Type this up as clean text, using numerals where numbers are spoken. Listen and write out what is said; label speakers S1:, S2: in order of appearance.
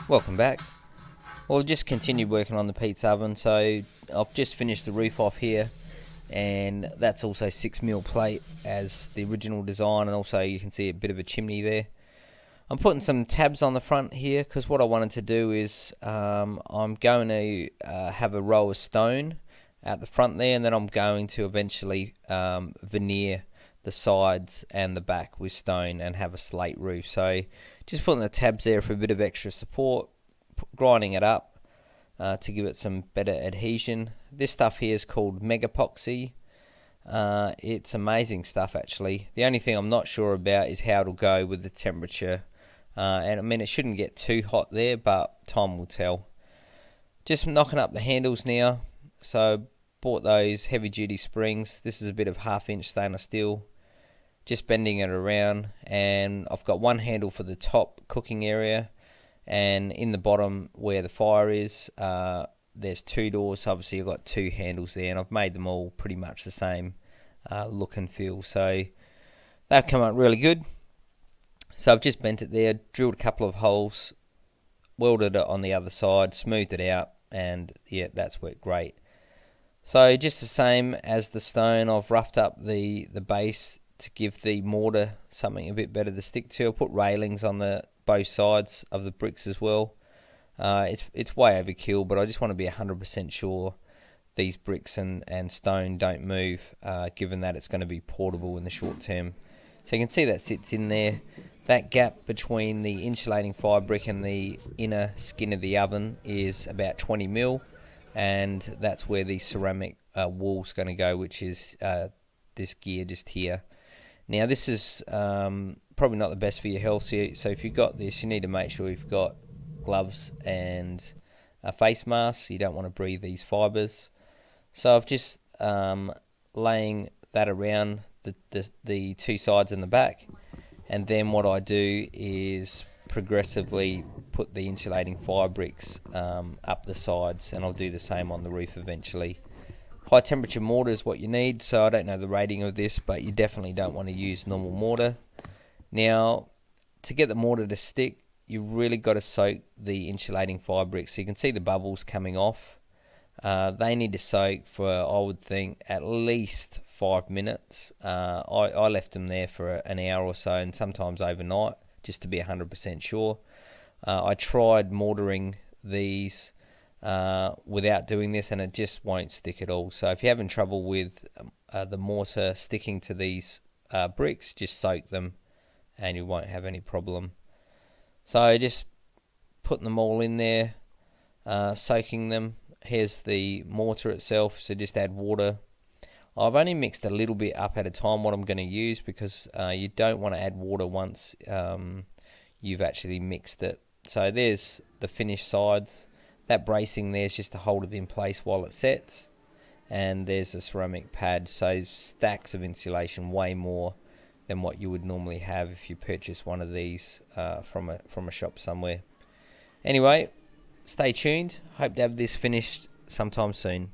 S1: Welcome back. Well, I've just continued working on the pizza oven, so I've just finished the roof off here, and that's also 6mm plate as the original design, and also you can see a bit of a chimney there. I'm putting some tabs on the front here because what I wanted to do is I'm going to have a row of stone at the front there, and then I'm going to eventually veneer the sides and the back with stone and have a slate roof. So just putting the tabs there for a bit of extra support, grinding it up to give it some better adhesion. This stuff here is called Megapoxy. It's amazing stuff actually. The only thing I'm not sure about is how it'll go with the temperature. And I mean, it shouldn't get too hot there, but time will tell. Just knocking up the handles now. So bought those heavy duty springs. This is a bit of 1/2 inch stainless steel. Just bending it around, and I've got one handle for the top cooking area, and in the bottom where the fire is, there's two doors. So obviously I've got two handles there, and I've made them all pretty much the same look and feel. So they've come out really good. So I've just bent it there, drilled a couple of holes, welded it on the other side, smoothed it out, and yeah, that's worked great. So just the same as the stone, I've roughed up the base to give the mortar something a bit better to stick to. I put railings on the both sides of the bricks as well. It's way overkill, but I just want to be 100% sure these bricks and stone don't move, given that it's going to be portable in the short term. So you can see that sits in there. That gap between the insulating fire brick and the inner skin of the oven is about 20mm, and that's where the ceramic wall's going to go, which is this gear just here. Now this is probably not the best for your health, so if you've got this, you need to make sure you've got gloves and a face mask. You don't want to breathe these fibres. So I've just laying that around the two sides and the back, and then what I do is progressively put the insulating fire bricks up the sides, and I'll do the same on the roof eventually. High temperature mortar is what you need, so I don't know the rating of this, but you definitely don't want to use normal mortar. Now, to get the mortar to stick, you really got to soak the insulating fire bricks. So you can see the bubbles coming off. They need to soak for, I would think, at least 5 minutes. I left them there for an hour or so, and sometimes overnight, just to be 100% sure. I tried mortaring these without doing this, and it just won't stick at all. So if you're having trouble with the mortar sticking to these bricks, just soak them and you won't have any problem. So just putting them all in there, soaking them. Here's the mortar itself, so just add water. I've only mixed a little bit up at a time what I'm going to use, because you don't want to add water once you've actually mixed it. So there's the finished sides. That bracing there is just to hold it in place while it sets, and there's a ceramic pad, so stacks of insulation, way more than what you would normally have if you purchase one of these from a shop somewhere. Anyway, stay tuned. Hope to have this finished sometime soon.